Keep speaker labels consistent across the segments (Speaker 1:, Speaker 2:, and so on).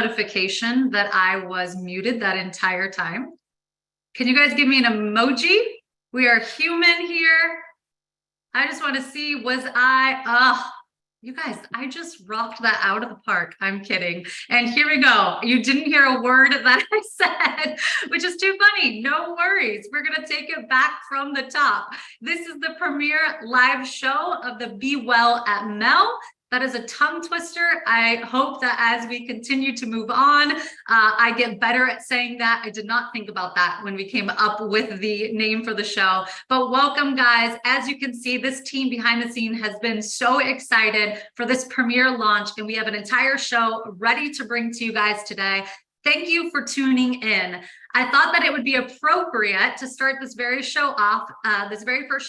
Speaker 1: notification that I was muted that entire time? Can you guys give me an emoji? We are human here. I just want to see, you guys, I just rocked that out of the park. I'm kidding. And here we go. You didn't hear a word that I said, which is too funny. No worries. We're going to take it back from the top. This is the premiere live show of the Be Well at Mel. That is a tongue twister. I hope that as we continue to move on, I get better at saying that. I did not think about that when we came up with the name for the show. But welcome, guys. As you can see, this team behind the scene has been so excited for this premiere launch, and we have an entire show ready to bring to you guys today. Thank you for tuning in. I thought that it would be appropriate to start this very first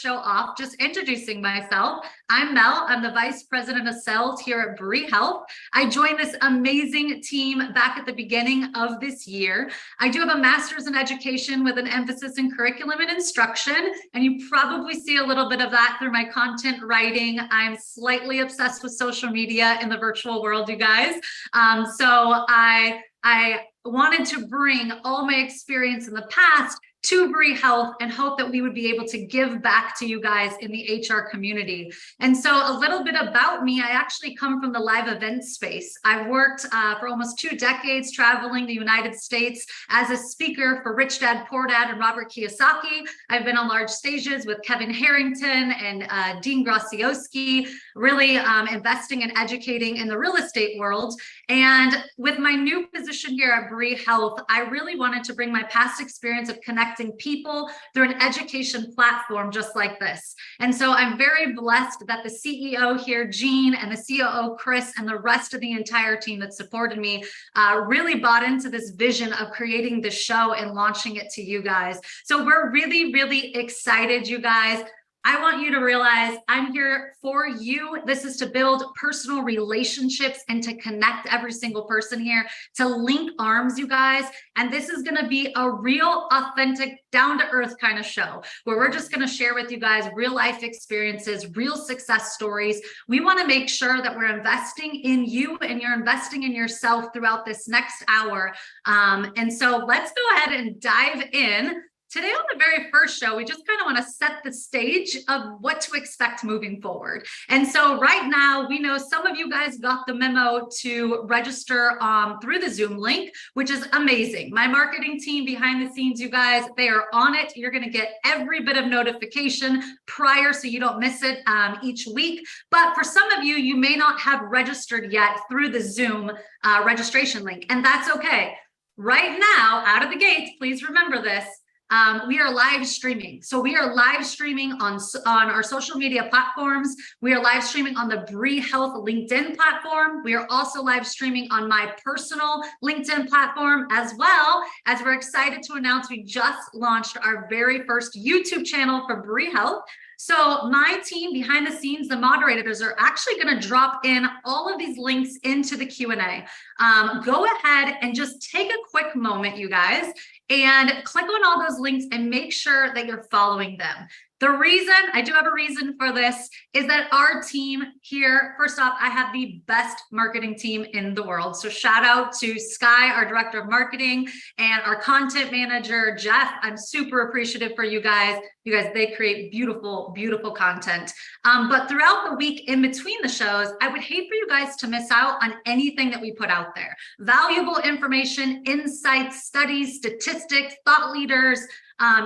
Speaker 1: show off, just introducing myself. I'm Mel. I'm the Vice President of Sales here at Brie Health. I joined this amazing team back at the beginning of this year. I do have a master's in education with an emphasis in curriculum and instruction, and you probably see a little bit of that through my content writing. I'm slightly obsessed with social media in the virtual world, you guys. So I wanted to bring all my experience in the past to Brie Health and hope that we would be able to give back to you guys in the HR community. And so a little bit about me, I actually come from the live event space. I've worked for almost 2 decades traveling the United States as a speaker for Rich Dad, Poor Dad, and Robert Kiyosaki. I've been on large stages with Kevin Harrington and Dean Gracioski, really investing and educating in the real estate world. And with my new position here at Brie Health, I really wanted to bring my past experience of connecting people through an education platform just like this. And so I'm very blessed that the CEO here, Jean, and the COO, Chris, and the rest of the entire team that supported me really bought into this vision of creating this show and launching it to you guys. So we're really, really excited, you guys. I want you to realize I'm here for you. This is to build personal relationships and to connect every single person here, to link arms, you guys. And this is going to be a real, authentic, down-to-earth kind of show where we're just going to share with you guys real life experiences, real success stories. We want to make sure that we're investing in you and you're investing in yourself throughout this next hour. And so let's go ahead and dive in. Today on the very first show, we just kind of want to set the stage of what to expect moving forward. And so right now, we know some of you guys got the memo to register through the Zoom link, which is amazing. My marketing team behind the scenes, you guys, they are on it. You're going to get every bit of notification prior so you don't miss it each week. But for some of you, you may not have registered yet through the Zoom registration link, and that's okay. Right now, out of the gates, please remember this. We are live streaming. So we are live streaming on our social media platforms. We are live streaming on the Brie Health LinkedIn platform. We are also live streaming on my personal LinkedIn platform, as well as we're excited to announce we just launched our very first YouTube channel for Brie Health. So my team behind the scenes, the moderators, are actually going to drop in all of these links into the Q&A. Go ahead and just take a quick moment, you guys, and click on all those links and make sure that you're following them. The reason, I do have a reason for this, is that our team here, first off, I have the best marketing team in the world. So shout out to Sky, our director of marketing, and our content manager, Jeff. I'm super appreciative for you guys. You guys, they create beautiful, beautiful content. But throughout the week in between the shows, I would hate for you guys to miss out on anything that we put out there. Valuable information, insights, studies, statistics, thought leaders,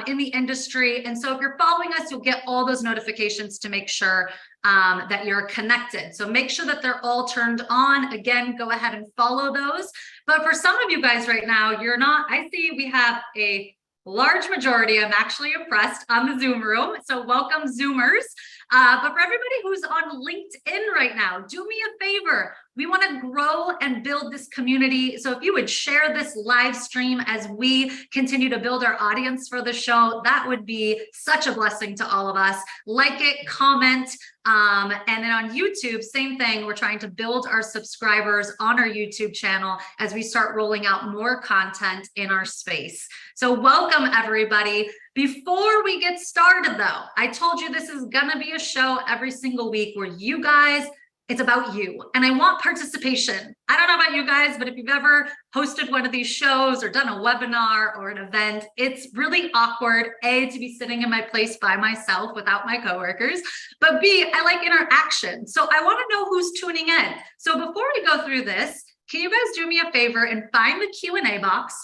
Speaker 1: in the industry. And so if you're following us, you'll get all those notifications to make sure that you're connected. So make sure that they're all turned on. Again, go ahead and follow those. But for some of you guys right now, you're not. I see we have a large majority. I'm actually impressed on the Zoom room. So welcome, Zoomers. But for everybody who's on LinkedIn right now, do me a favor. We want to grow and build this community. So if you would share this live stream as we continue to build our audience for the show, that would be such a blessing to all of us. Like it, comment, and then on YouTube, same thing. We're trying to build our subscribers on our YouTube channel as we start rolling out more content in our space. So welcome, everybody. Before we get started, though, I told you this is going to be a show every single week where you guys It's about you. And I want participation. I don't know about you guys, but if you've ever hosted one of these shows or done a webinar or an event, it's really awkward, A, to be sitting in my place by myself without my coworkers, but B, I like interaction. So I want to know who's tuning in. So before we go through this, can you guys do me a favor and find the Q&A box?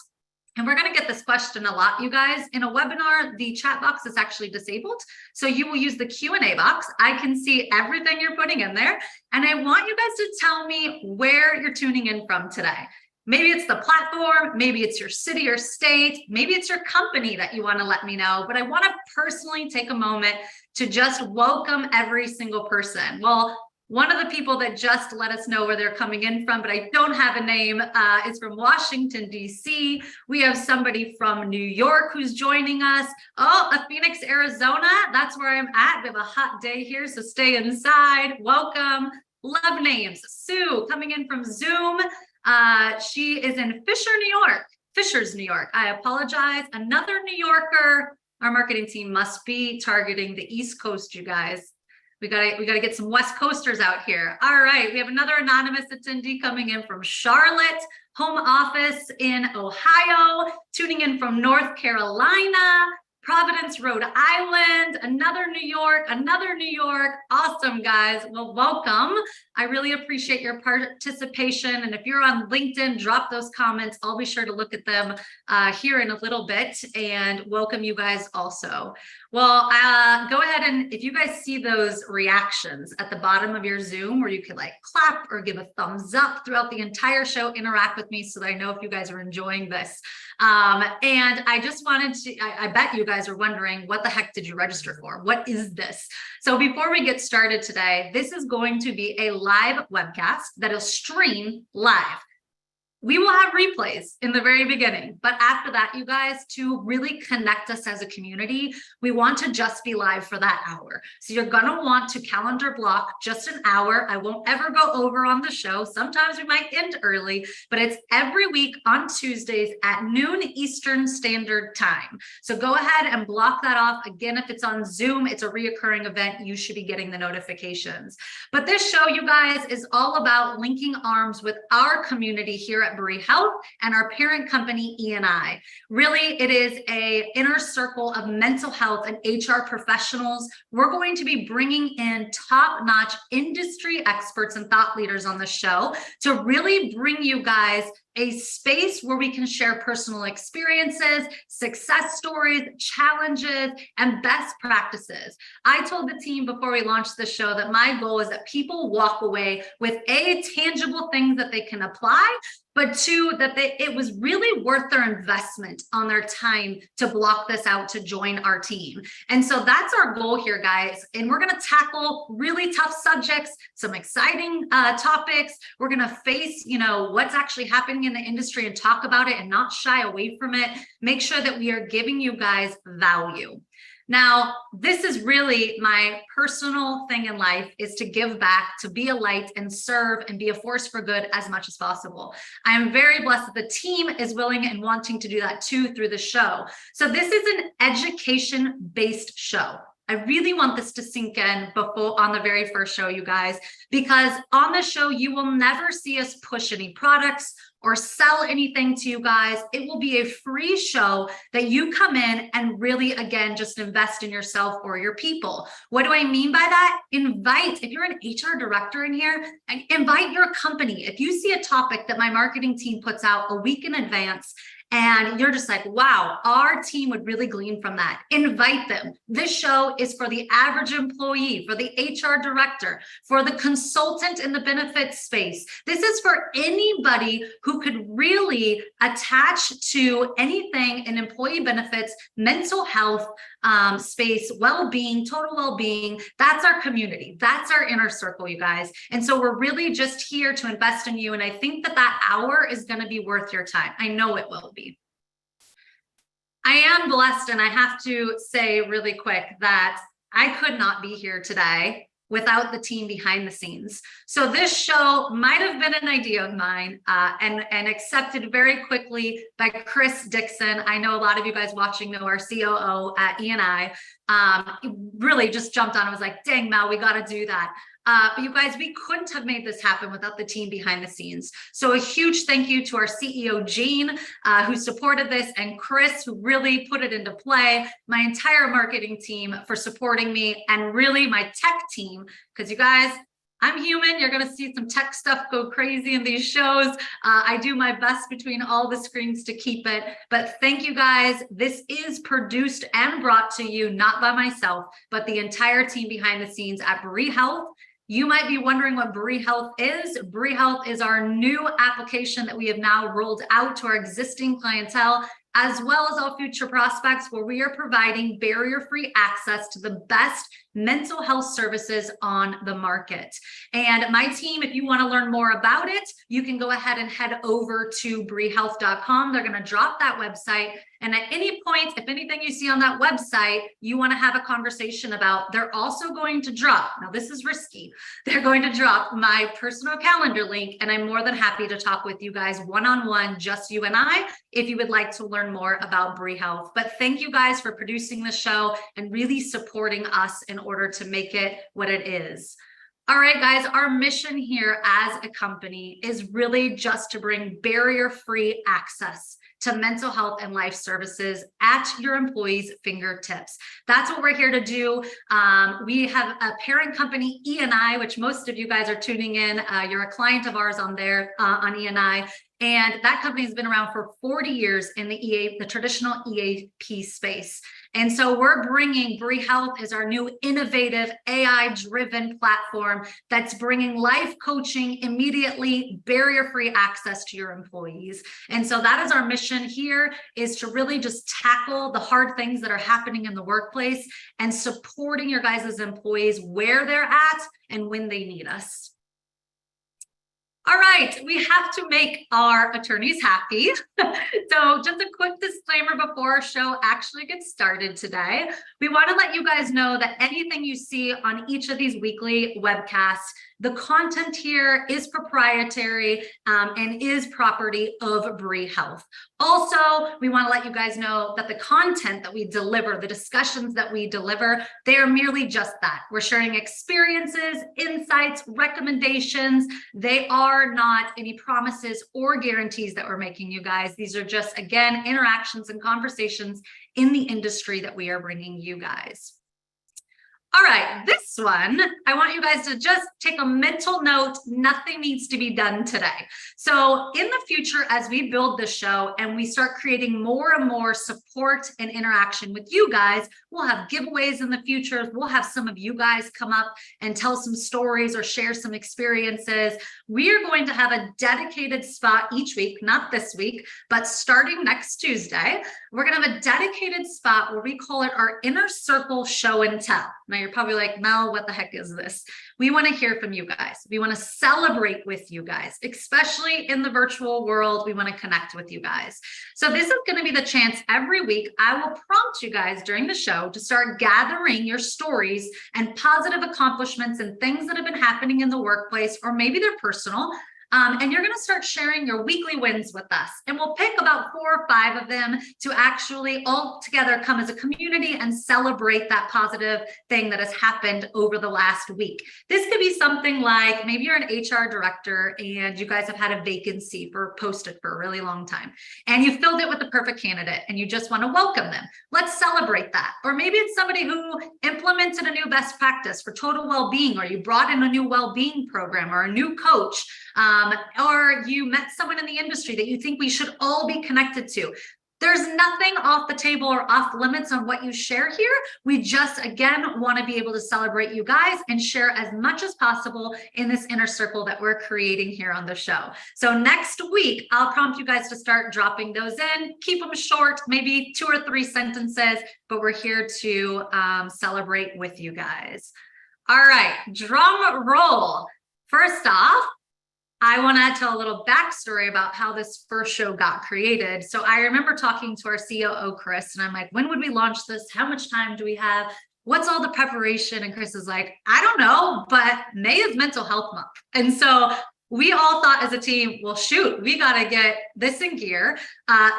Speaker 1: And we're going to get this question a lot, you guys. In a webinar, the chat box is actually disabled. So you will use the Q&A box. I can see everything you're putting in there. And I want you guys to tell me where you're tuning in from today. Maybe it's the platform, maybe it's your city or state, maybe it's your company that you want to let me know. But I want to personally take a moment to just welcome every single person. Well, one of the people that just let us know where they're coming in from, but I don't have a name, is from Washington, D.C. We have somebody from New York who's joining us. Oh, Phoenix, Arizona. That's where I'm at. We have a hot day here, so stay inside. Welcome. Love names. Sue coming in from Zoom. She is in Fishers, New York. I apologize. Another New Yorker. Our marketing team must be targeting the East Coast, you guys. We gotta get some West Coasters out here. All right, we have another anonymous attendee coming in from Charlotte, home office in Ohio, tuning in from North Carolina, Providence, Rhode Island, another New York. Awesome, guys. Well, welcome. I really appreciate your participation. And if you're on LinkedIn, drop those comments. I'll be sure to look at them here in a little bit and welcome you guys also. Well, go ahead and if you guys see those reactions at the bottom of your Zoom where you could like clap or give a thumbs up throughout the entire show, interact with me so that I know if you guys are enjoying this. And I just wanted to, I bet you guys are wondering, what the heck did you register for? What is this? So before we get started today, this is going to be a live webcast that will stream live. We will have replays in the very beginning, but after that, you guys, to really connect us as a community, we want to just be live for that hour. So you're going to want to calendar block just an hour. I won't ever go over on the show. Sometimes we might end early, but it's every week on Tuesdays at noon Eastern Standard Time. So go ahead and block that off. Again, if it's on Zoom, it's a reoccurring event. You should be getting the notifications. But this show, you guys, is all about linking arms with our community here at Berea Health and our parent company, E&I. Really, it is an inner circle of mental health and HR professionals. We're going to be bringing in top-notch industry experts and thought leaders on the show to really bring you guys a space where we can share personal experiences, success stories, challenges, and best practices. I told the team before we launched the show that my goal is that people walk away with tangible things that they can apply, but two, that it was really worth their investment on their time to block this out to join our team. And so that's our goal here, guys. And we're going to tackle really tough subjects, some exciting topics. We're going to face, what's actually happening in the industry and talk about it and not shy away from it. Make sure that we are giving you guys value. Now, this is really my personal thing in life, is to give back, to be a light and serve and be a force for good as much as possible. I am very blessed that the team is willing and wanting to do that too through the show. So this is an education-based show. I really want this to sink in on the very first show, you guys, because on the show, you will never see us push any products or sell anything to you guys. It will be a free show that you come in and really, again, just invest in yourself or your people. What do I mean by that? If you're an HR director in here, invite your company. If you see a topic that my marketing team puts out a week in advance, and you're just like, wow, our team would really glean from that, invite them. This show is for the average employee, for the HR director, for the consultant in the benefits space. This is for anybody who could really attach to anything in employee benefits, mental health space, well-being, total well-being. That's our community. That's our inner circle, you guys. And so we're really just here to invest in you. And I think that hour is going to be worth your time. I know it will be. I am blessed, and I have to say really quick that I could not be here today without the team behind the scenes. So this show might have been an idea of mine and accepted very quickly by Chris Dixon. I know a lot of you guys watching know our COO at E&I. Really just jumped on and was like, dang, Mel, we got to do that. But you guys, we couldn't have made this happen without the team behind the scenes. So a huge thank you to our CEO, Jean, who supported this, and Chris, who really put it into play, my entire marketing team for supporting me, and really my tech team, because you guys, I'm human. You're going to see some tech stuff go crazy in these shows. I do my best between all the screens to keep it. But thank you guys. This is produced and brought to you, not by myself, but the entire team behind the scenes at Bree Health. You might be wondering what Bree Health is. Bree Health is our new application that we have now rolled out to our existing clientele, as well as all future prospects, where we are providing barrier-free access to the best mental health services on the market. And my team, if you want to learn more about it, you can go ahead and head over to breehealth.com. They're going to drop that website. And at any point, if anything you see on that website, you want to have a conversation about, they're also going to drop, now this is risky, they're going to drop my personal calendar link, and I'm more than happy to talk with you guys one-on-one, just you and I, if you would like to learn more about Bree Health. But thank you guys for producing the show and really supporting us in order to make it what it is. All right, guys, our mission here as a company is really just to bring barrier-free access to mental health and life services at your employees' fingertips. That's what we're here to do. We have a parent company, E&I, which most of you guys are tuning in. You're a client of ours on there, on E&I. And that company has been around for 40 years in the traditional EAP space. And so we're bringing Bree Health as our new innovative AI-driven platform that's bringing life coaching immediately, barrier-free access to your employees. And so that is our mission here, is to really just tackle the hard things that are happening in the workplace and supporting your guys' employees where they're at and when they need us. All right, we have to make our attorneys happy. So just a quick disclaimer before our show actually gets started today. We want to let you guys know that anything you see on each of these weekly webcasts, the content here is proprietary and is property of Bree Health. Also, we want to let you guys know that the content that we deliver, the discussions that we deliver, they are merely just that. We're sharing experiences, insights, recommendations. They are not any promises or guarantees that we're making, you guys. These are just, again, interactions and conversations in the industry that we are bringing you guys. All right, this one, I want you guys to just take a mental note. Nothing needs to be done today. So in the future, as we build the show and we start creating more and more support and interaction with you guys, we'll have giveaways in the future. We'll have some of you guys come up and tell some stories or share some experiences. We are going to have a dedicated spot each week, not this week, but starting next Tuesday, we're going to have a dedicated spot where we call it our Inner Circle Show and Tell. Now you're probably like, Mel, what the heck is this? We want to hear from you guys. We want to celebrate with you guys, especially in the virtual world. We want to connect with you guys. So this is going to be the chance every week. I will prompt you guys during the show to start gathering your stories and positive accomplishments and things that have been happening in the workplace, or maybe they're personal. And you're going to start sharing your weekly wins with us. And we'll pick about 4 or 5 of them to actually all together come as a community and celebrate that positive thing that has happened over the last week. This could be something like, maybe you're an HR director and you guys have had a vacancy posted for a really long time, and you filled it with the perfect candidate and you just want to welcome them. Let's celebrate that. Or maybe it's somebody who implemented a new best practice for total well-being, or you brought in a new well-being program or a new coach. Or you met someone in the industry that you think we should all be connected to. There's nothing off the table or off limits on what you share here. We just, again, want to be able to celebrate you guys and share as much as possible in this inner circle that we're creating here on the show. So next week, I'll prompt you guys to start dropping those in. Keep them short, maybe 2 or 3 sentences, but we're here to celebrate with you guys. All right, drum roll. First off, I want to tell a little backstory about how this first show got created. So I remember talking to our COO, Chris, and I'm like, when would we launch this? How much time do we have? What's all the preparation? And Chris is like, I don't know, but May is Mental Health Month. And so we all thought as a team, well, shoot, we got to get this in gear,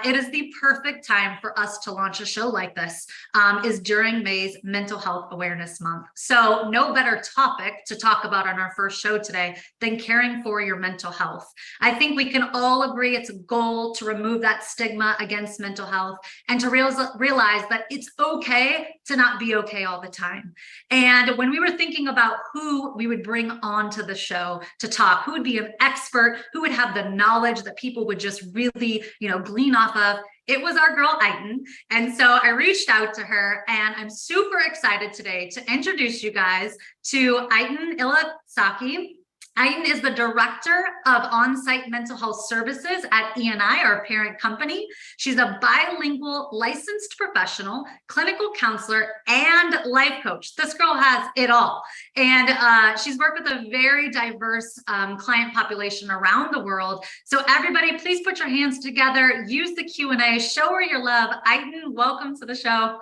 Speaker 1: it is the perfect time for us to launch a show like this, is during May's Mental Health Awareness Month. So no better topic to talk about on our first show today than caring for your mental health. I think we can all agree it's a goal to remove that stigma against mental health and to realize that it's okay to not be okay all the time. And when we were thinking about who we would bring onto the show to talk, who would be an expert, who would have the knowledge that people would just really, glean off of, it was our girl Aitan. And so I reached out to her, and I'm super excited today to introduce you guys to Aitan Ilasaki. Aitan is the Director of On-Site Mental Health Services at E&I, our parent company. She's a bilingual licensed professional, clinical counselor, and life coach. This girl has it all. And she's worked with a very diverse client population around the world. So everybody, please put your hands together, use the Q&A, show her your love. Aitan, welcome to the show.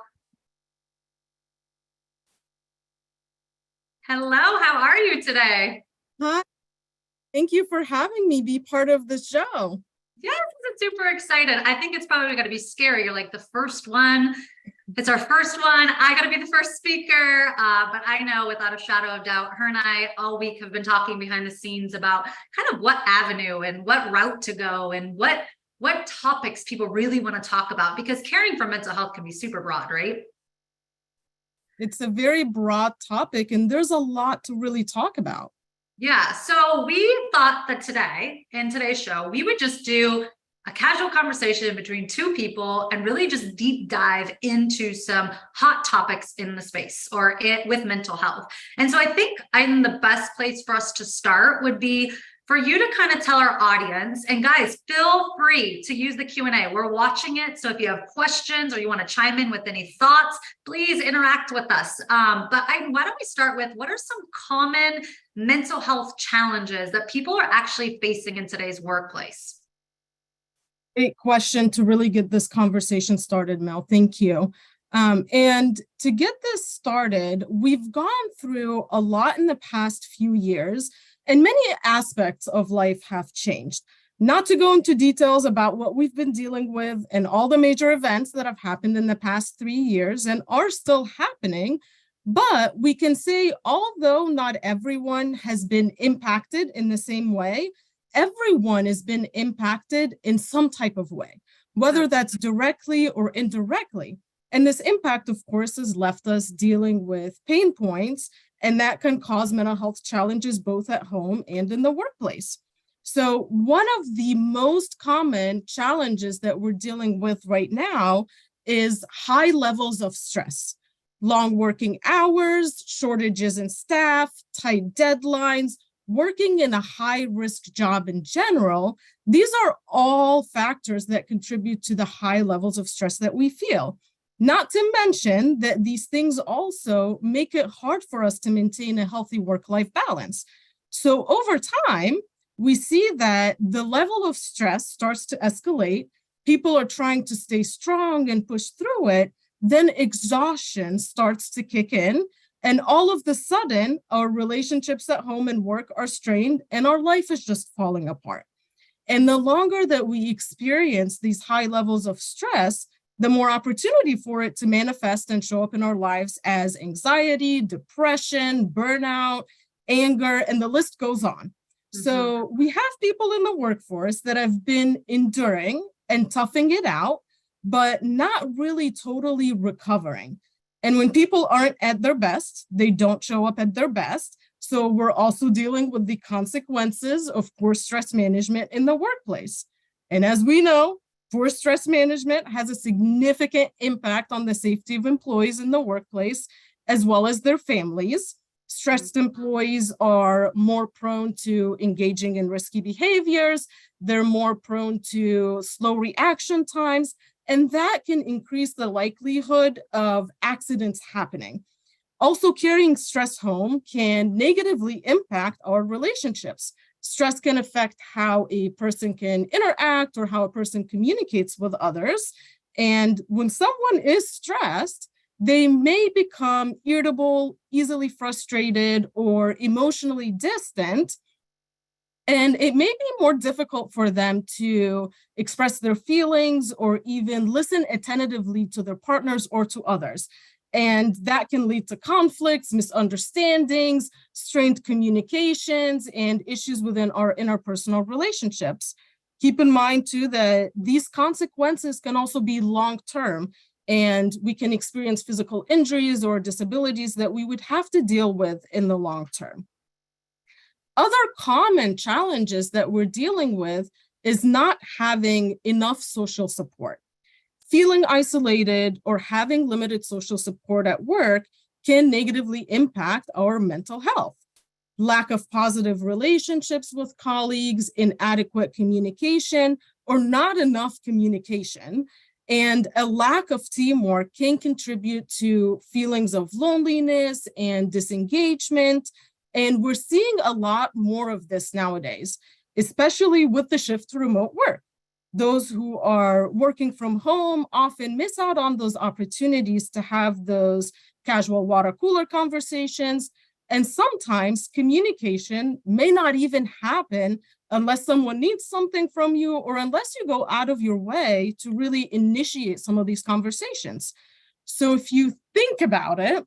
Speaker 1: Hello, how are you today?
Speaker 2: Hi, thank you for having me be part of the show.
Speaker 1: Yes, I'm super excited. I think it's probably going to be scary. You're like the first one. It's our first one. I got to be the first speaker. But I know without a shadow of doubt, her and I all week have been talking behind the scenes about kind of what avenue and what route to go and what topics people really want to talk about, because caring for mental health can be super broad, right?
Speaker 2: It's a very broad topic, and there's a lot to really talk about.
Speaker 1: Yeah, so we thought that today, in today's show, we would just do a casual conversation between two people and really just deep dive into some hot topics in the space or with mental health. And so I think the best place for us to start would be for you to kind of tell our audience, and guys, feel free to use the Q&A. We're watching it. So if you have questions or you want to chime in with any thoughts, please interact with us. But why don't we start with, what are some common mental health challenges that people are actually facing in today's workplace?
Speaker 2: Great question to really get this conversation started, Mel. Thank you. And to get this started, we've gone through a lot in the past few years, and many aspects of life have changed. Not to go into details about what we've been dealing with and all the major events that have happened in the past 3 years and are still happening, but we can say, although not everyone has been impacted in the same way, everyone has been impacted in some type of way, whether that's directly or indirectly. And this impact, of course, has left us dealing with pain points, and that can cause mental health challenges both at home and in the workplace. So one of the most common challenges that we're dealing with right now is high levels of stress, long working hours, shortages in staff, tight deadlines, working in a high-risk job in general. These are all factors that contribute to the high levels of stress that we feel. Not to mention that these things also make it hard for us to maintain a healthy work-life balance. So over time, we see that the level of stress starts to escalate. People are trying to stay strong and push through it. Then exhaustion starts to kick in. And all of the sudden, our relationships at home and work are strained, and our life is just falling apart. And the longer that we experience these high levels of stress, the more opportunity for it to manifest and show up in our lives as anxiety, depression, burnout, anger, and the list goes on. Mm-hmm. So we have people in the workforce that have been enduring and toughing it out, but not really totally recovering. And when people aren't at their best, they don't show up at their best. So we're also dealing with the consequences of poor stress management in the workplace. And as we know, poor stress management has a significant impact on the safety of employees in the workplace, as well as their families. Stressed employees are more prone to engaging in risky behaviors. They're more prone to slow reaction times, and that can increase the likelihood of accidents happening. Also, carrying stress home can negatively impact our relationships. Stress can affect how a person can interact or how a person communicates with others. And when someone is stressed, they may become irritable, easily frustrated, or emotionally distant. And it may be more difficult for them to express their feelings or even listen attentively to their partners or to others. And that can lead to conflicts, misunderstandings, strained communications, and issues within our interpersonal relationships. Keep in mind, too, that these consequences can also be long-term, and we can experience physical injuries or disabilities that we would have to deal with in the long term. Other common challenges that we're dealing with is not having enough social support. Feeling isolated or having limited social support at work can negatively impact our mental health. Lack of positive relationships with colleagues, inadequate communication, or not enough communication, and a lack of teamwork can contribute to feelings of loneliness and disengagement. And we're seeing a lot more of this nowadays, especially with the shift to remote work. Those who are working from home often miss out on those opportunities to have those casual water cooler conversations. And sometimes communication may not even happen unless someone needs something from you or unless you go out of your way to really initiate some of these conversations. So if you think about it,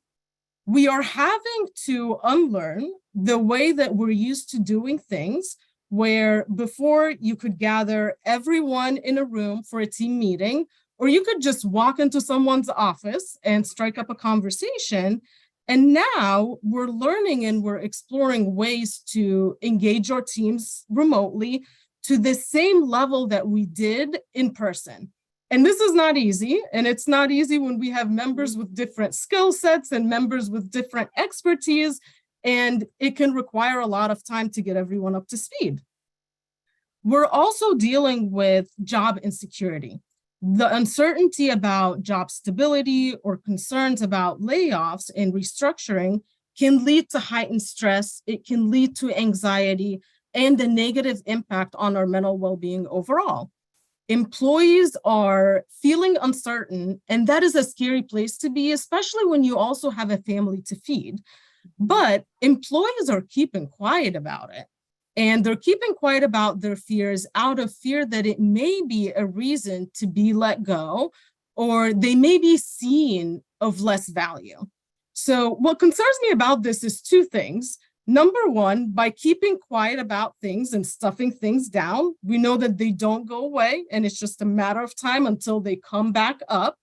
Speaker 2: we are having to unlearn the way that we're used to doing things, where before you could gather everyone in a room for a team meeting, or you could just walk into someone's office and strike up a conversation. And now we're learning and we're exploring ways to engage our teams remotely to the same level that we did in person. And this is not easy. And it's not easy when we have members with different skill sets and members with different expertise. And it can require a lot of time to get everyone up to speed. We're also dealing with job insecurity. The uncertainty about job stability or concerns about layoffs and restructuring can lead to heightened stress. It can lead to anxiety and a negative impact on our mental well-being overall. Employees are feeling uncertain, and that is a scary place to be, especially when you also have a family to feed. But employees are keeping quiet about it. And they're keeping quiet about their fears out of fear that it may be a reason to be let go, or they may be seen of less value. So what concerns me about this is two things. Number one, by keeping quiet about things and stuffing things down, we know that they don't go away, and it's just a matter of time until they come back up.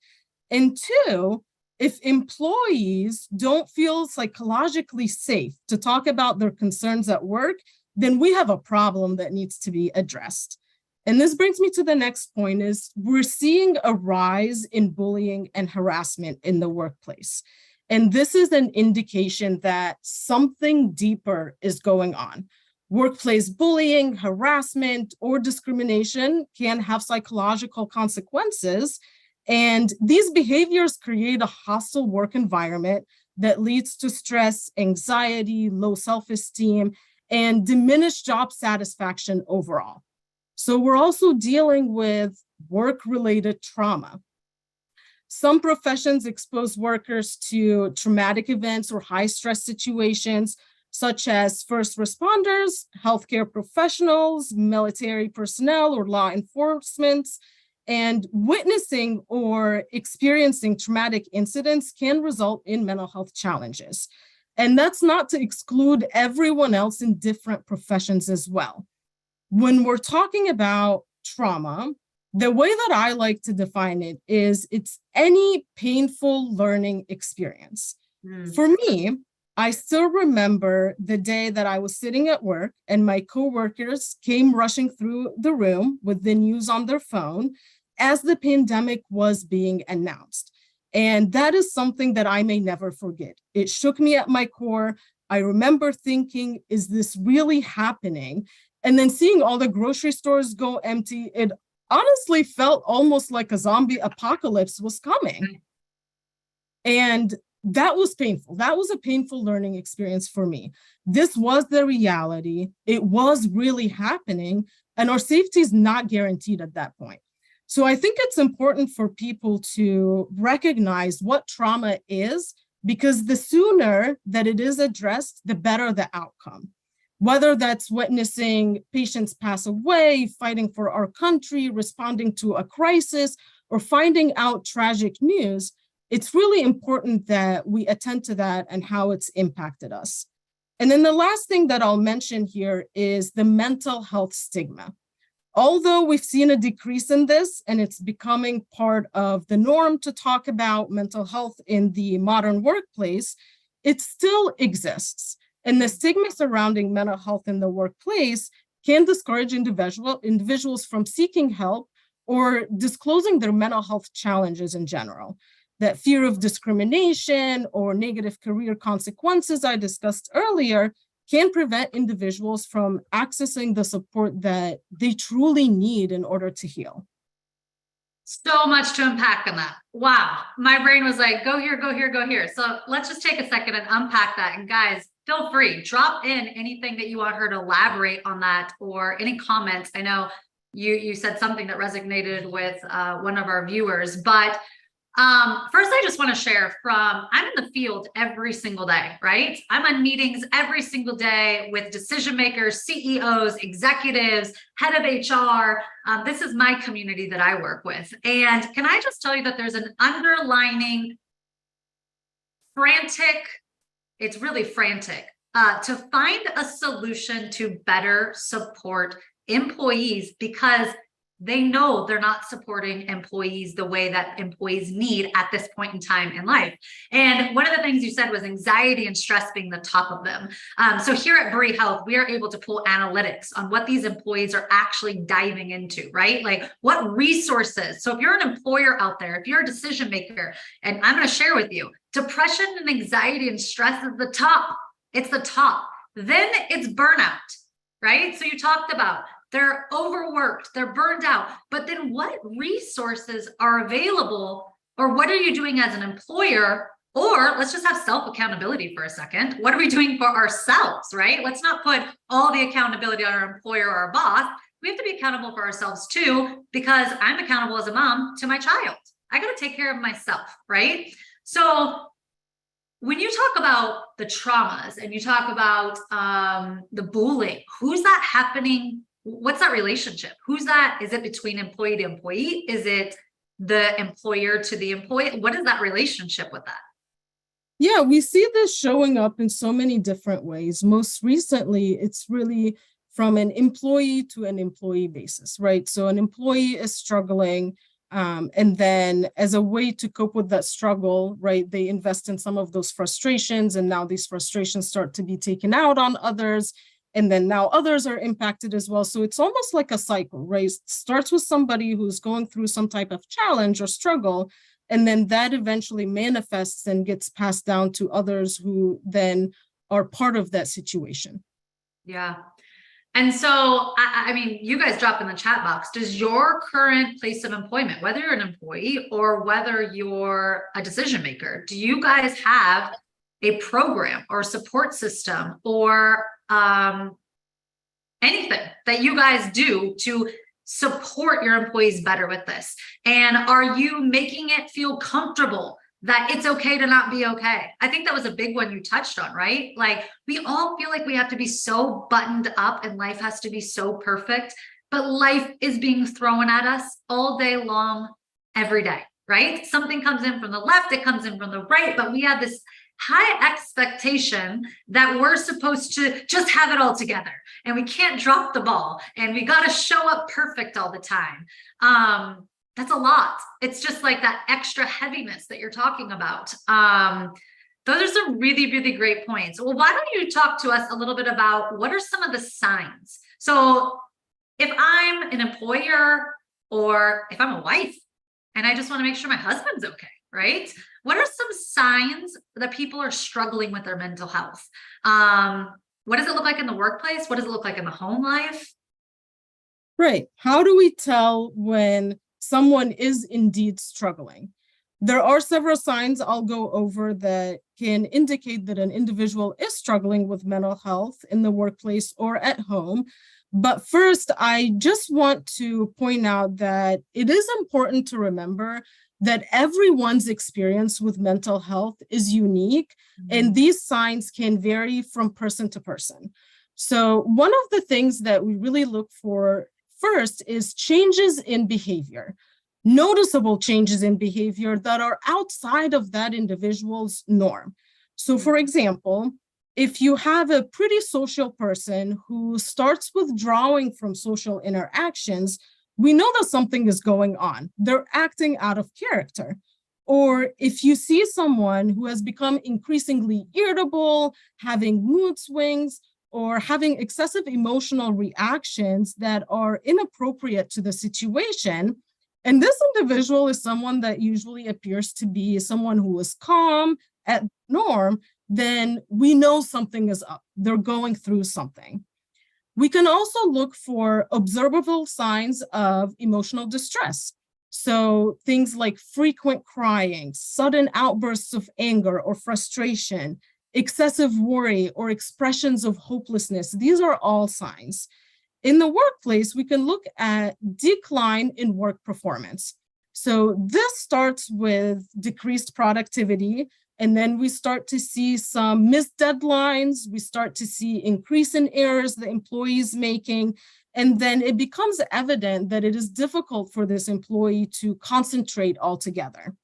Speaker 2: And two, if employees don't feel psychologically safe to talk about their concerns at work, then we have a problem that needs to be addressed. And this brings me to the next point is we're seeing a rise in bullying and harassment in the workplace. And this is an indication that something deeper is going on. Workplace bullying, harassment, or discrimination can have psychological consequences. And these behaviors create a hostile work environment that leads to stress, anxiety, low self-esteem, and diminished job satisfaction overall. So we're also dealing with work-related trauma. Some professions expose workers to traumatic events or high-stress situations, such as first responders, healthcare professionals, military personnel, or law enforcement. And witnessing or experiencing traumatic incidents can result in mental health challenges. And that's not to exclude everyone else in different professions as well. When we're talking about trauma, the way that I like to define it is it's any painful learning experience. For me, I still remember the day that I was sitting at work and my coworkers came rushing through the room with the news on their phone as the pandemic was being announced. And that is something that I may never forget. It shook me at my core. I remember thinking, is this really happening? And then seeing all the grocery stores go empty, it honestly felt almost like a zombie apocalypse was coming. And that was painful. That was a painful learning experience for me. This was the reality. It was really happening, and our safety is not guaranteed at that point. So I think it's important for people to recognize what trauma is, because the sooner that it is addressed, the better the outcome. whether that's witnessing patients pass away, fighting for our country, responding to a crisis, or finding out tragic news. It's really important that we attend to that and how it's impacted us. And then the last thing that I'll mention here is the mental health stigma. Although we've seen a decrease in this and it's becoming part of the norm to talk about mental health in the modern workplace, it still exists. And the stigma surrounding mental health in the workplace can discourage individuals from seeking help or disclosing their mental health challenges in general. That fear of discrimination or negative career consequences I discussed earlier can prevent individuals from accessing the support that they truly need in order to heal.
Speaker 1: So much to unpack in that. Wow. My brain was like, go here, go here, go here. So let's just take a second and unpack that. And guys, feel free, drop in anything that you want her to elaborate on that or any comments. I know you said something that resonated with one of our viewers, but first, I just want to share I'm in the field every single day, right? I'm on meetings every single day with decision makers, CEOs, executives, head of HR. This is my community that I work with. And can I just tell you that there's an underlining it's really frantic, to find a solution to better support employees because they know they're not supporting employees the way that employees need at this point in time in life. And one of the things you said was anxiety and stress being the top of them. So here at Bree Health, we are able to pull analytics on what these employees are actually diving into, right? Like what resources. So if you're an employer out there, if you're a decision maker, and I'm going to share with you, depression and anxiety and stress is the top. It's the top. Then it's burnout, right? So you talked about they're overworked, they're burned out, but then what resources are available or what are you doing as an employer? Or let's just have self-accountability for a second. What are we doing for ourselves, right? Let's not put all the accountability on our employer or our boss. We have to be accountable for ourselves too, because I'm accountable as a mom to my child. I got to take care of myself, right? So when you talk about the traumas and you talk about the bullying, who's that happening? What's that relationship? Who's that? Is it between employee to employee? Is it the employer to the employee? What is that relationship with that?
Speaker 2: Yeah, we see this showing up in so many different ways. Most recently, it's really from an employee to an employee basis, right? So an employee is struggling, and then as a way to cope with that struggle, right, they invest in some of those frustrations, and now these frustrations start to be taken out on others. And then now others are impacted as well. So it's almost like a cycle, right? It starts with somebody who's going through some type of challenge or struggle, and then that eventually manifests and gets passed down to others who then are part of that situation.
Speaker 1: Yeah. And so, I mean, you guys drop in the chat box, does your current place of employment, whether you're an employee or whether you're a decision maker, do you guys have a program or support system or anything that you guys do to support your employees better with this? And are you making it feel comfortable that it's okay to not be okay? I think that was a big one you touched on, right? Like we all feel like we have to be so buttoned up and life has to be so perfect, but life is being thrown at us all day long, every day, right? Something comes in from the left, it comes in from the right, but we have this high expectation that we're supposed to just have it all together and we can't drop the ball and we got to show up perfect all the time. That's a lot. It's just like that extra heaviness that you're talking about. Those are some really, really great points. Well, why don't you talk to us a little bit about what are some of the signs? So if I'm an employer or if I'm a wife and I just want to make sure my husband's okay, right? What are some signs that people are struggling with their mental health? What does it look like in the workplace? What does it look like in the home life?
Speaker 2: Right. How do we tell when someone is indeed struggling? There are several signs I'll go over that can indicate that an individual is struggling with mental health in the workplace or at home. But first, I just want to point out that it is important to remember that everyone's experience with mental health is unique, and these signs can vary from person to person. So one of the things that we really look for first is changes in behavior, noticeable changes in behavior that are outside of that individual's norm. So for example, if you have a pretty social person who starts withdrawing from social interactions, we know that something is going on. They're acting out of character. Or if you see someone who has become increasingly irritable, having mood swings, or having excessive emotional reactions that are inappropriate to the situation, and this individual is someone that usually appears to be someone who is calm at norm, then we know something is up. They're going through something. We can also look for observable signs of emotional distress. So things like frequent crying, sudden outbursts of anger or frustration, excessive worry, or expressions of hopelessness. These are all signs. In the workplace, we can look at decline in work performance. So this starts with decreased productivity, and then we start to see some missed deadlines. We start to see increase in errors the employee's making. And then it becomes evident that it is difficult for this employee to concentrate altogether.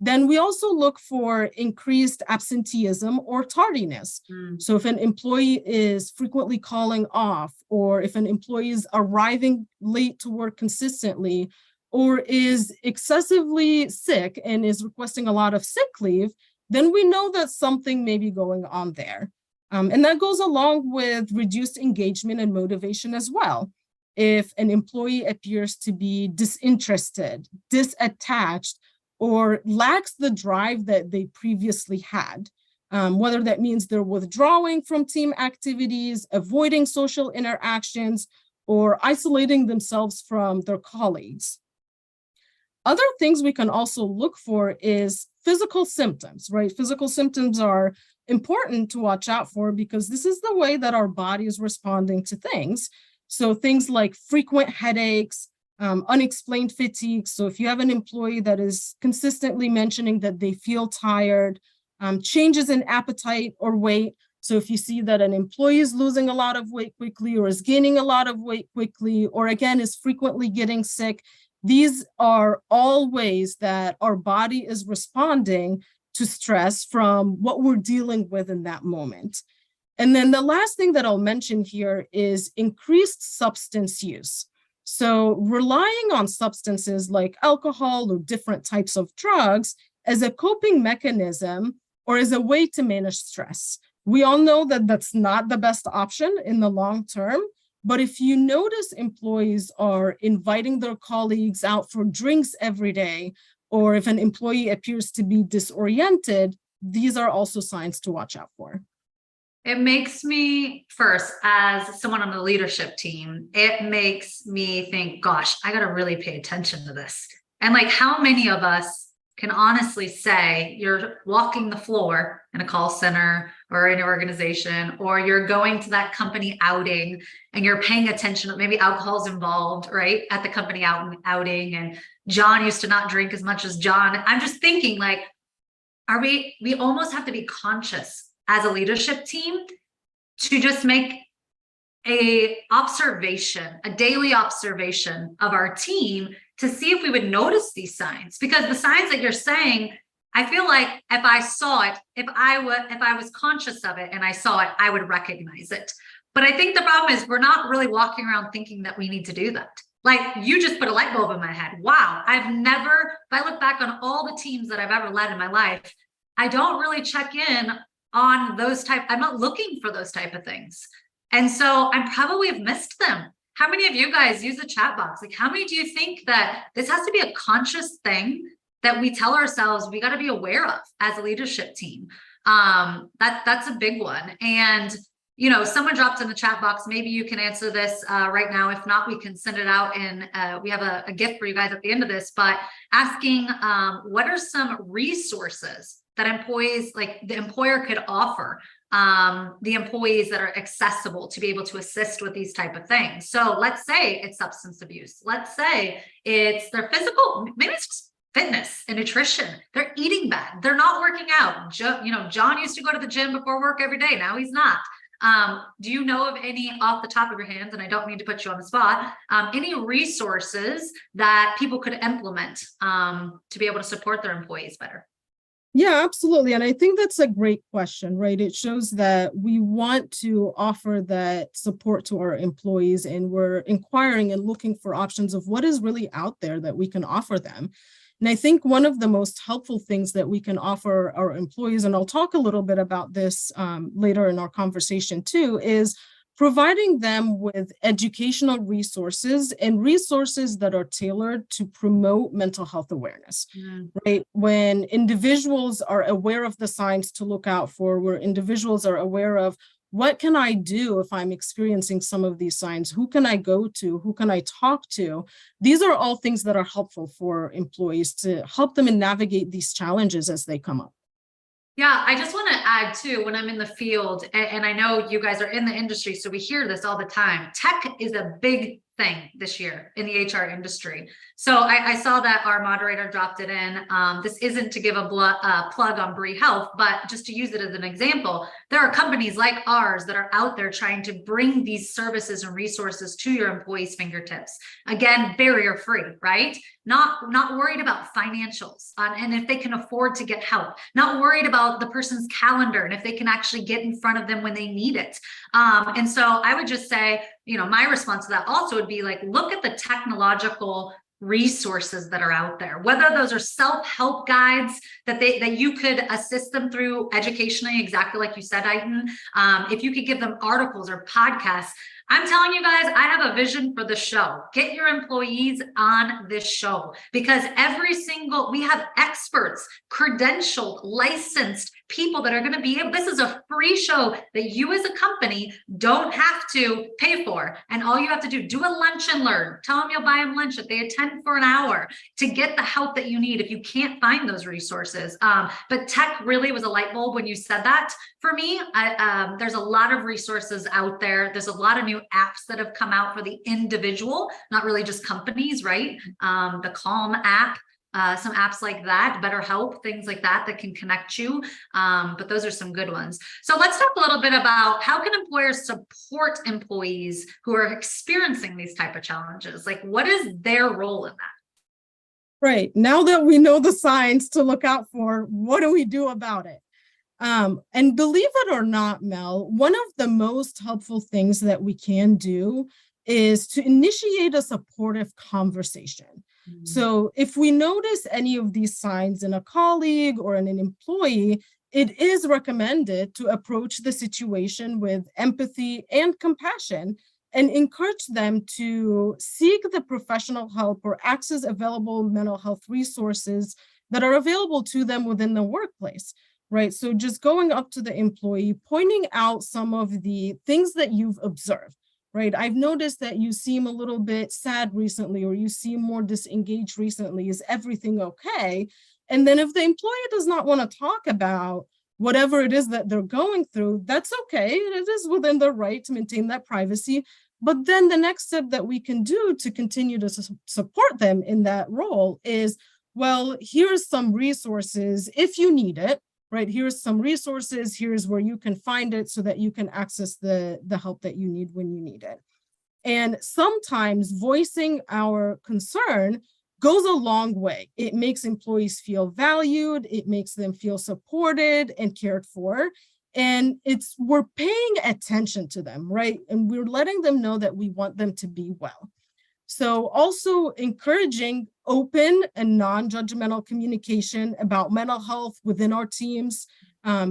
Speaker 2: Then we also look for increased absenteeism or tardiness. So if an employee is frequently calling off, or if an employee is arriving late to work consistently, or is excessively sick and is requesting a lot of sick leave, then we know that something may be going on there. And that goes along with reduced engagement and motivation as well. If an employee appears to be disinterested, disattached, or lacks the drive that they previously had, whether that means they're withdrawing from team activities, avoiding social interactions, or isolating themselves from their colleagues. Other things we can also look for is physical symptoms, right? Physical symptoms are important to watch out for because this is the way that our body is responding to things. So things like frequent headaches, unexplained fatigue. So if you have an employee that is consistently mentioning that they feel tired, changes in appetite or weight. So if you see that an employee is losing a lot of weight quickly or is gaining a lot of weight quickly, or again, is frequently getting sick, these are all ways that our body is responding to stress from what we're dealing with in that moment. And then the last thing that I'll mention here is increased substance use. So relying on substances like alcohol or different types of drugs as a coping mechanism or as a way to manage stress. We all know that that's not the best option in the long term, but if you notice employees are inviting their colleagues out for drinks every day, or if an employee appears to be disoriented, these are also signs to watch out for.
Speaker 1: It makes me, first, as someone on the leadership team, it makes me think, gosh, I got to really pay attention to this. And like, how many of us can honestly say you're walking the floor in a call center or in an organization, or you're going to that company outing and you're paying attention, maybe alcohol's involved, right? At the company outing, and John used to not drink as much as John. I'm just thinking like, we almost have to be conscious as a leadership team to just make a daily observation of our team to see if we would notice these signs. Because the signs that you're saying, I feel like if I saw it, if I was conscious of it and I saw it, I would recognize it. But I think the problem is we're not really walking around thinking that we need to do that. Like, you just put a light bulb in my head. Wow, if I look back on all the teams that I've ever led in my life, I don't really check in on those I'm not looking for those type of things. And so I probably have missed them. How many of you guys use the chat box? Like, how many do you think that this has to be a conscious thing that we tell ourselves we got to be aware of as a leadership team? That's a big one. And, you know, someone dropped in the chat box. Maybe you can answer this right now. If not, we can send it out, and we have a gift for you guys at the end of this, but asking what are some resources that employees, like the employer, could offer the employees that are accessible to be able to assist with these type of things. So let's say it's substance abuse. Let's say it's their physical, maybe it's just fitness and nutrition. They're eating bad. They're not working out. John used to go to the gym before work every day. Now he's not. Do you know of any off the top of your hands, and I don't mean to put you on the spot, any resources that people could implement to be able to support their employees better?
Speaker 2: Yeah, absolutely. And I think that's a great question, right? It shows that we want to offer that support to our employees, and we're inquiring and looking for options of what is really out there that we can offer them. And I think one of the most helpful things that we can offer our employees, and I'll talk a little bit about this later in our conversation too, is providing them with educational resources and resources that are tailored to promote mental health awareness. Right? When individuals are aware of the signs to look out for, where individuals are aware of what can I do if I'm experiencing some of these signs? Who can I go to? Who can I talk to? These are all things that are helpful for employees to help them navigate these challenges as they come up.
Speaker 1: Yeah, I just want to add too, when I'm in the field, and I know you guys are in the industry, so we hear this all the time. Tech is a big thing this year in the HR industry. So I saw that our moderator dropped it in. This isn't to give a plug on Bree Health, but just to use it as an example, there are companies like ours that are out there trying to bring these services and resources to your employees' fingertips. Again, barrier free, right? Not worried about financials and if they can afford to get help, not worried about the person's calendar and if they can actually get in front of them when they need it. And so I would just say, my response to that also would be like, look at the technological resources that are out there, whether those are self-help guides that you could assist them through educationally, exactly like you said, Aitan. If you could give them articles or podcasts. I'm telling you guys, I have a vision for the show. Get your employees on this show, because we have experts, credentialed, licensed people that are going to be able, this is a free show that you as a company don't have to pay for. And all you have to do a lunch and learn. Tell them you'll buy them lunch if they attend for an hour to get the help that you need if you can't find those resources. But tech really was a light bulb when you said that for me. There's a lot of resources out there. There's a lot of new apps that have come out for the individual, not really just companies, right? The Calm app, some apps like that, BetterHelp, things like that can connect you. But those are some good ones. So let's talk a little bit about how can employers support employees who are experiencing these type of challenges? Like, what is their role in that?
Speaker 2: Right. Now that we know the signs to look out for, what do we do about it? And believe it or not, Mel, one of the most helpful things that we can do is to initiate a supportive conversation. So if we notice any of these signs in a colleague or in an employee, it is recommended to approach the situation with empathy and compassion and encourage them to seek the professional help or access available mental health resources that are available to them within the workplace. Right. So just going up to the employee, pointing out some of the things that you've observed. Right. I've noticed that you seem a little bit sad recently, or you seem more disengaged recently. Is everything okay? And then if the employee does not want to talk about whatever it is that they're going through, that's okay. It is within their right to maintain that privacy. But then the next step that we can do to continue to support them in that role is, well, here's some resources if you need it. Right, here's some resources, here's where you can find it so that you can access the help that you need when you need it. And sometimes voicing our concern goes a long way. It makes employees feel valued, it makes them feel supported and cared for. And we're paying attention to them, right? And we're letting them know that we want them to be well. So also encouraging open and non-judgmental communication about mental health within our teams,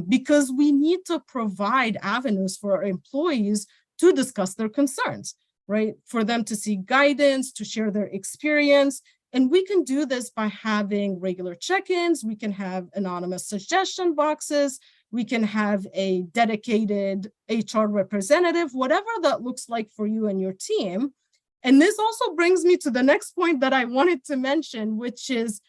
Speaker 2: because we need to provide avenues for our employees to discuss their concerns, right? For them to seek guidance, to share their experience. And we can do this by having regular check-ins. We can have anonymous suggestion boxes. We can have a dedicated HR representative, whatever that looks like for you and your team. And this also brings me to the next point that I wanted to mention, which is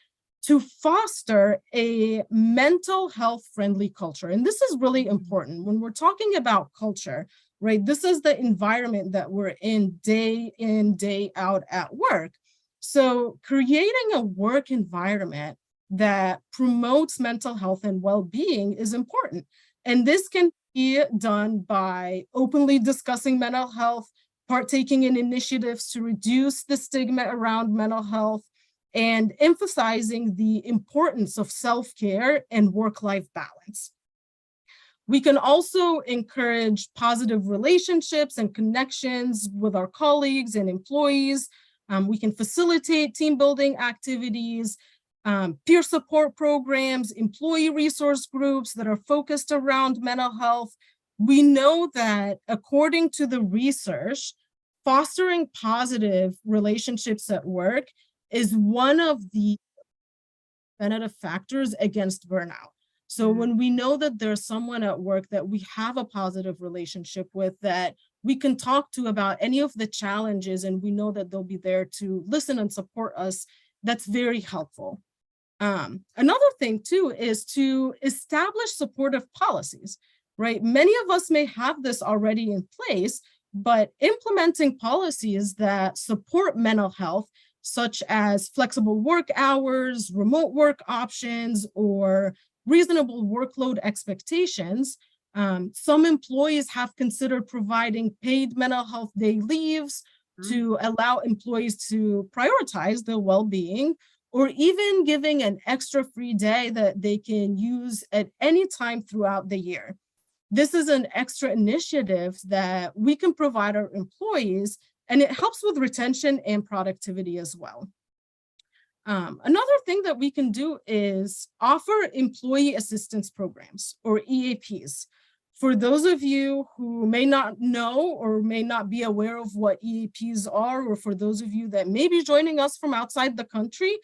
Speaker 2: to foster a mental health friendly culture. And this is really important when we're talking about culture, right? This is the environment that we're in, day out at work. So creating a work environment that promotes mental health and well-being is important. And this can be done by openly discussing mental health, partaking in initiatives to reduce the stigma around mental health, and emphasizing the importance of self-care and work-life balance. We can also encourage positive relationships and connections with our colleagues and employees. We can facilitate team building activities, peer support programs, employee resource groups that are focused around mental health. We know that according to the research, fostering positive relationships at work is one of the preventative factors against burnout. So when we know that there's someone at work that we have a positive relationship with, that we can talk to about any of the challenges, and we know that they'll be there to listen and support us, that's very helpful. Another thing too is to establish supportive policies, right? Many of us may have this already in place, but implementing policies that support mental health, such as flexible work hours, remote work options, or reasonable workload expectations. Some employees have considered providing paid mental health day leaves to allow employees to prioritize their well-being, or even giving an extra free day that they can use at any time throughout the year. This is an extra initiative that we can provide our employees, and it helps with retention and productivity as well. Another thing that we can do is offer employee assistance programs, or EAPs. For those of you who may not know or may not be aware of what EAPs are, or for those of you that may be joining us from outside the country,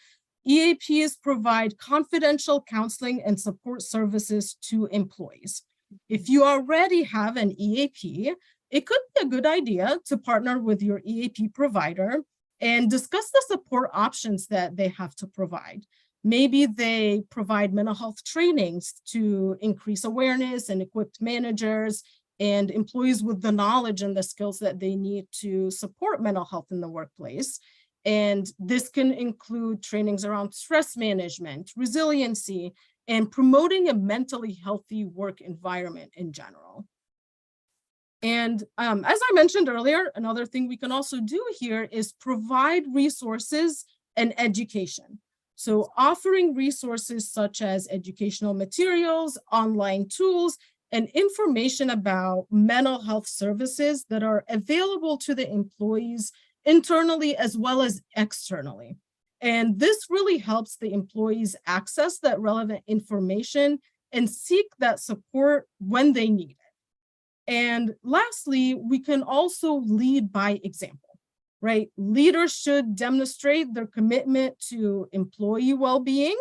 Speaker 2: EAPs provide confidential counseling and support services to employees. If you already have an EAP, it could be a good idea to partner with your EAP provider and discuss the support options that they have to provide. Maybe they provide mental health trainings to increase awareness and equip managers and employees with the knowledge and the skills that they need to support mental health in the workplace. And this can include trainings around stress management, resiliency, and promoting a mentally healthy work environment in general. And as I mentioned earlier, another thing we can also do here is provide resources and education. So offering resources such as educational materials, online tools, and information about mental health services that are available to the employees internally as well as externally. And this really helps the employees access that relevant information and seek that support when they need it. And lastly, we can also lead by example, right? Leaders should demonstrate their commitment to employee well-being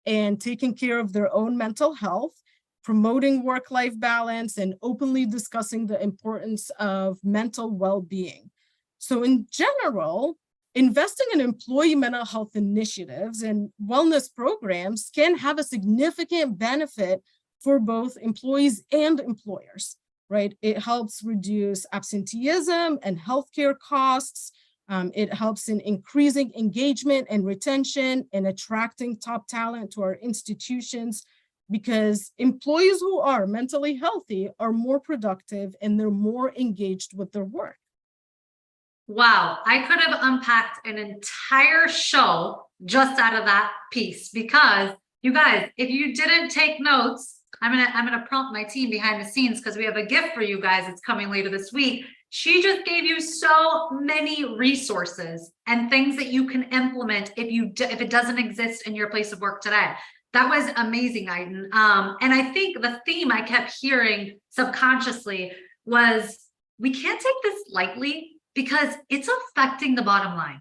Speaker 2: and taking care of their own mental health, promoting work-life balance, and openly discussing the importance of mental well-being. So in general, investing in employee mental health initiatives and wellness programs can have a significant benefit for both employees and employers, right? It helps reduce absenteeism and healthcare costs. It helps in increasing engagement and retention and attracting top talent to our institutions, because employees who are mentally healthy are more productive and they're more engaged with their work.
Speaker 1: Wow, I could have unpacked an entire show just out of that piece, because you guys, if you didn't take notes, I'm gonna prompt my team behind the scenes, because we have a gift for you guys. It's coming later this week. She just gave you so many resources and things that you can implement if it doesn't exist in your place of work today. That was amazing, Aiden. And I think the theme I kept hearing subconsciously was, we can't take this lightly because it's affecting the bottom line.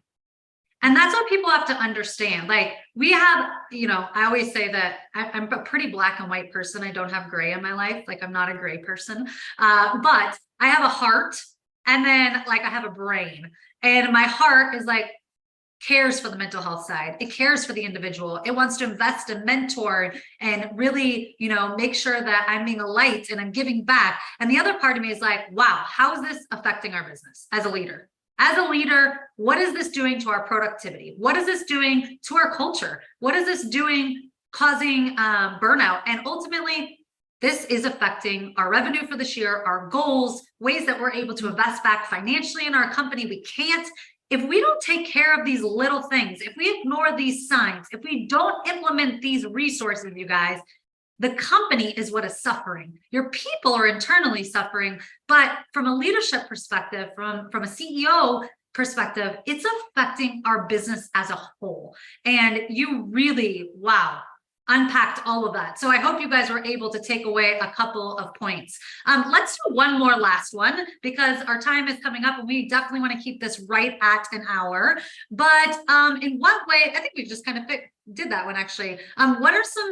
Speaker 1: And that's what people have to understand. Like, we have, I always say that I'm a pretty black and white person. I don't have gray in my life. Like, I'm not a gray person, but I have a heart, and then like I have a brain, and my heart is like, cares for the mental health side. It cares for the individual. It wants to invest and mentor and really, make sure that I'm being a light and I'm giving back. And the other part of me is like, wow, how is this affecting our business as a leader? As a leader, what is this doing to our productivity? What is this doing to our culture? What is this doing, causing burnout? And ultimately, This is affecting our revenue for this year, our goals, ways that we're able to invest back financially in our company. We can't. If we don't take care of these little things, if we ignore these signs, if we don't implement these resources, you guys, the company is what is suffering. Your people are internally suffering, but from a leadership perspective, from a CEO perspective, it's affecting our business as a whole. And you really, wow, unpacked all of that. So I hope you guys were able to take away a couple of points. Let's do one more last one, because our time is coming up and we definitely want to keep this right at an hour. But in what way, I think we just kind of did that one actually. What are some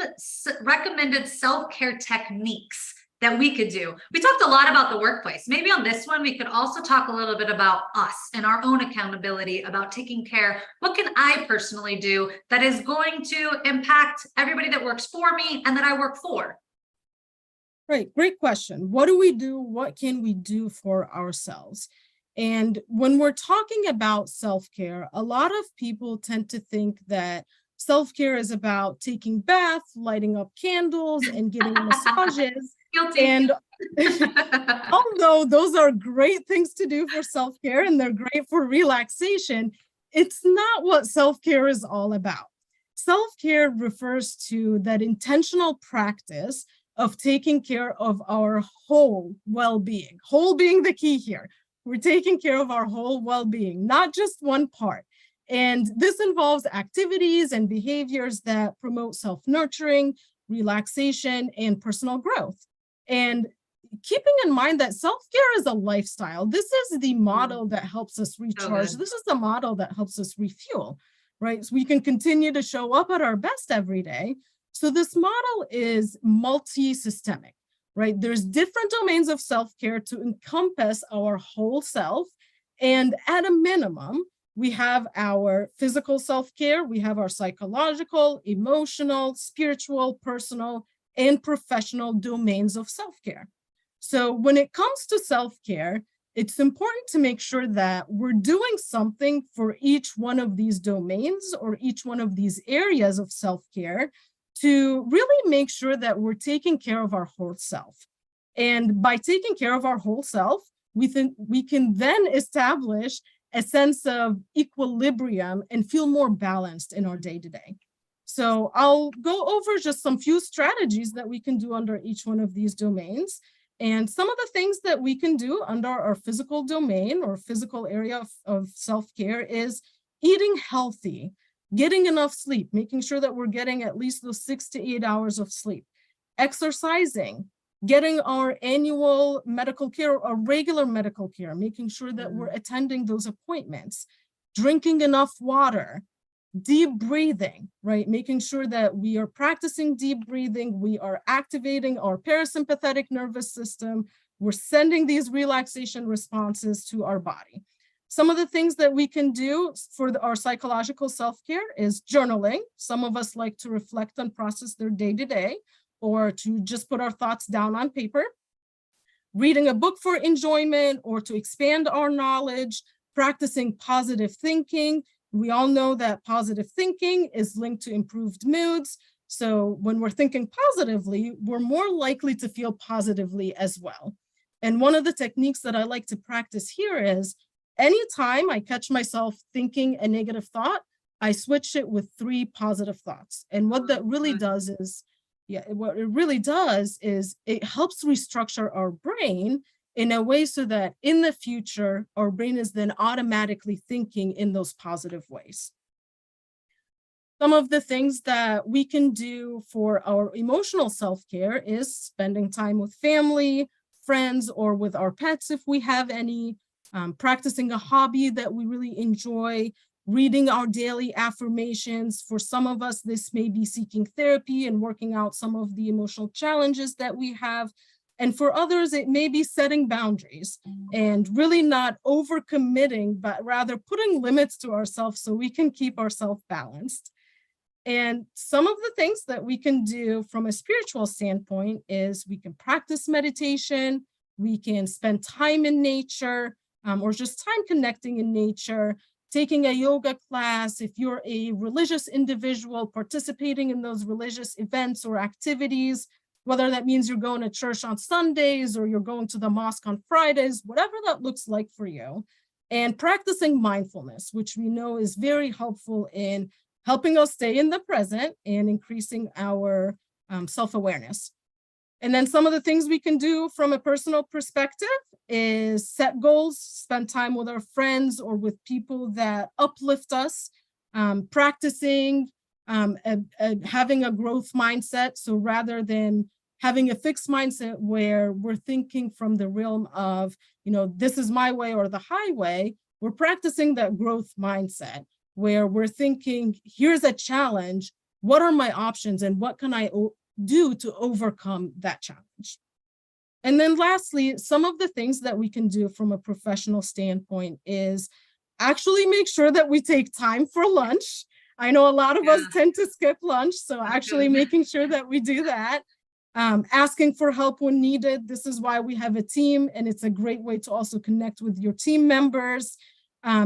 Speaker 1: recommended self-care techniques that we could do? We talked a lot about the workplace. Maybe on this one, we could also talk a little bit about us and our own accountability, about taking care. What can I personally do that is going to impact everybody that works for me and that I work for?
Speaker 2: Right, great question. What do we do? What can we do for ourselves? And when we're talking about self-care, a lot of people tend to think that self-care is about taking baths, lighting up candles, and getting massages.
Speaker 1: Guilty.
Speaker 2: And although those are great things to do for self-care and they're great for relaxation, it's not what self-care is all about. Self-care refers to that intentional practice of taking care of our whole well-being, whole being the key here. We're taking care of our whole well-being, not just one part. And this involves activities and behaviors that promote self-nurturing, relaxation, and personal growth. And keeping in mind that self-care is a lifestyle. This is the model that helps us recharge. This is the model that helps us refuel, right? So we can continue to show up at our best every day. So this model is multi-systemic, right? There's different domains of self-care to encompass our whole self. And at a minimum, we have our physical self-care, we have our psychological, emotional, spiritual, personal, and professional domains of self-care. So when it comes to self-care, it's important to make sure that we're doing something for each one of these domains or each one of these areas of self-care to really make sure that we're taking care of our whole self. And by taking care of our whole self, we can then establish a sense of equilibrium and feel more balanced in our day-to-day. So I'll go over just some few strategies that we can do under each one of these domains. And some of the things that we can do under our physical domain or physical area of self-care is eating healthy, getting enough sleep, making sure that we're getting at least those 6 to 8 hours of sleep, exercising, getting our annual medical care or regular medical care, making sure that we're attending those appointments, drinking enough water, deep breathing, right? Making sure that we are practicing deep breathing, we are activating our parasympathetic nervous system, we're sending these relaxation responses to our body. Some of the things that we can do for our psychological self-care is journaling. Some of us like to reflect and process their day-to-day, or to just put our thoughts down on paper, reading a book for enjoyment or to expand our knowledge, practicing positive thinking. We all know that positive thinking is linked to improved moods. So when we're thinking positively, we're more likely to feel positively as well. And one of the techniques that I like to practice here is anytime I catch myself thinking a negative thought, I switch it with 3 positive thoughts. And what that really does is, what it really does is it helps restructure our brain in a way so that in the future, our brain is then automatically thinking in those positive ways. Some of the things that we can do for our emotional self-care is spending time with family, friends, or with our pets if we have any, practicing a hobby that we really enjoy, reading our daily affirmations. For some of us, this may be seeking therapy and working out some of the emotional challenges that we have. And for others, it may be setting boundaries and really not overcommitting, but rather putting limits to ourselves so we can keep ourselves balanced. And some of the things that we can do from a spiritual standpoint is we can practice meditation, we can spend time in nature, or just time connecting in nature, taking a yoga class. If you're a religious individual, participating in those religious events or activities, whether that means you're going to church on Sundays or you're going to the mosque on Fridays, whatever that looks like for you. And practicing mindfulness, which we know is very helpful in helping us stay in the present and increasing our self-awareness. And then some of the things we can do from a personal perspective is set goals, spend time with our friends or with people that uplift us, practicing having a growth mindset. So rather than having a fixed mindset where we're thinking from the realm of, this is my way or the highway, we're practicing that growth mindset where we're thinking, here's a challenge. What are my options and what can I do to overcome that challenge? And then lastly, some of the things that we can do from a professional standpoint is actually make sure that we take time for lunch. I know a lot of us tend to skip lunch, so actually making sure that we do that. Asking for help when needed. This is why we have a team, and it's a great way to also connect with your team members.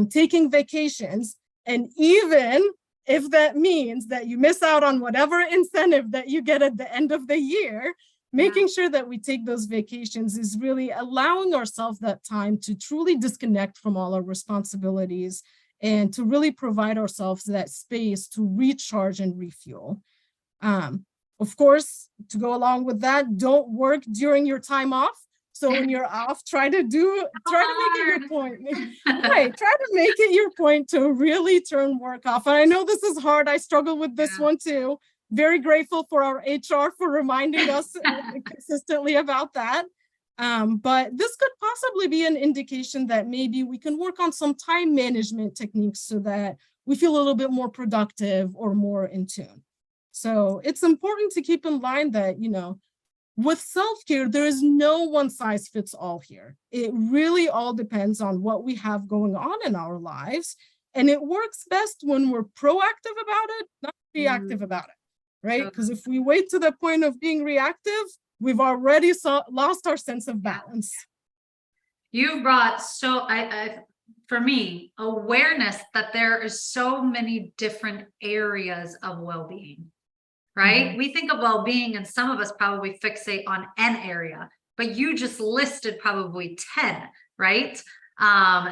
Speaker 2: Taking vacations, and even if that means that you miss out on whatever incentive that you get at the end of the year, making sure that we take those vacations is really allowing ourselves that time to truly disconnect from all our responsibilities and to really provide ourselves that space to recharge and refuel. Of course, to go along with that, don't work during your time off. So when you're off, try to make it your point. Right, try to make it your point to really turn work off. And I know this is hard. I struggle with this one too. Very grateful for our HR for reminding us consistently about that. But this could possibly be an indication that maybe we can work on some time management techniques so that we feel a little bit more productive or more in tune. So it's important to keep in mind that, with self-care, there is no one size fits all here. It really all depends on what we have going on in our lives. And it works best when we're proactive about it, not reactive about it, right? Because if we wait to the point of being reactive, we've already lost our sense of balance.
Speaker 1: You brought for me, awareness that there is so many different areas of well-being. Right? We think of well-being and some of us probably fixate on an area, but you just listed probably 10, right?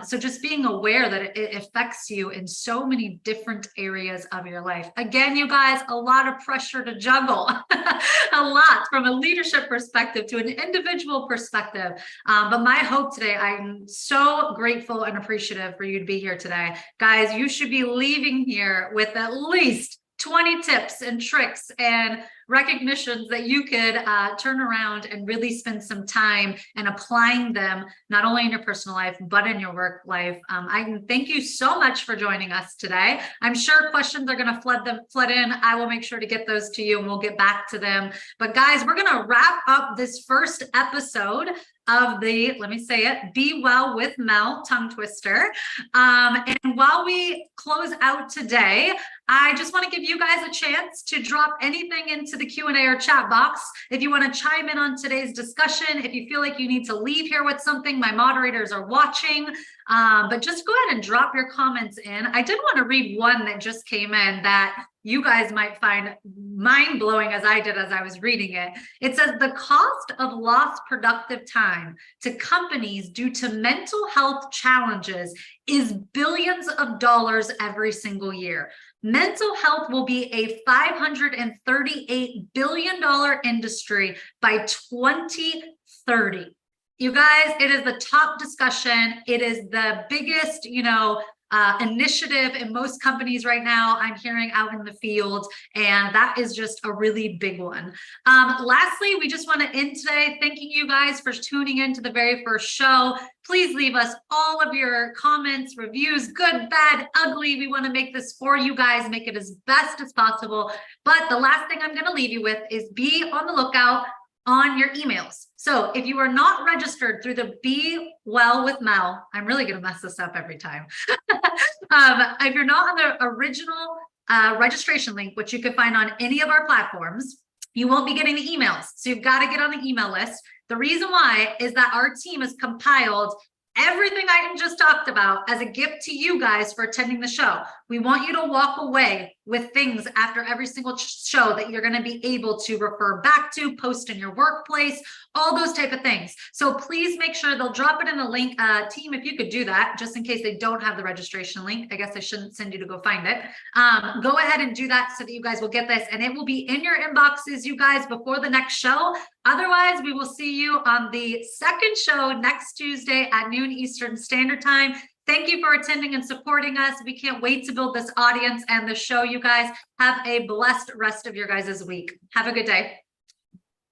Speaker 1: So just being aware that it affects you in so many different areas of your life. Again, you guys, a lot of pressure to juggle, a lot from a leadership perspective to an individual perspective. But my hope today, I'm so grateful and appreciative for you to be here today. Guys, you should be leaving here with at least 20 tips and tricks and recognitions that you could turn around and really spend some time and applying them, not only in your personal life, but in your work life. I thank you so much for joining us today. I'm sure questions are going to flood in. I will make sure to get those to you and we'll get back to them. But guys, we're going to wrap up this first episode of the, let me say it, Be Well with Mel tongue twister. And while we close out today, I just want to give you guys a chance to drop anything into the Q&A or chat box. If you want to chime in on today's discussion, if you feel like you need to leave here with something, my moderators are watching. But just go ahead and drop your comments in. I did want to read one that just came in that you guys might find mind-blowing as I did as I was reading it. It says the cost of lost productive time to companies due to mental health challenges is billions of dollars every single year. Mental health will be a $538 billion industry by 2030. You guys, it is the top discussion. It is the biggest, initiative in most companies right now. I'm hearing out in the field, and that is just a really big one. Lastly, we just want to end today thanking you guys for tuning in to the very first show. Please leave us all of your comments, reviews, good, bad, ugly. We want to make this for you guys, make it as best as possible. But the last thing I'm going to leave you with is be on the lookout on your emails. So if you are not registered through the Be Well with Mel, I'm really going to mess this up every time. If you're not on the original registration link, which you can find on any of our platforms, you won't be getting the emails. So you've got to get on the email list. The reason why is that our team has compiled everything I just talked about as a gift to you guys for attending the show. We want you to walk away with things after every single show that you're going to be able to refer back to, post in your workplace, all those type of things. So please make sure they'll drop it in a link. Team, if you could do that, just in case they don't have the registration link. I guess I shouldn't send you to go find it. Go ahead and do that so that you guys will get this, and it will be in your inboxes, you guys, before the next show. Otherwise, we will see you on the second show next Tuesday at noon Eastern Standard Time. Thank you for attending and supporting us. We can't wait to build this audience and the show, you guys. Have a blessed rest of your guys' week. Have a good day.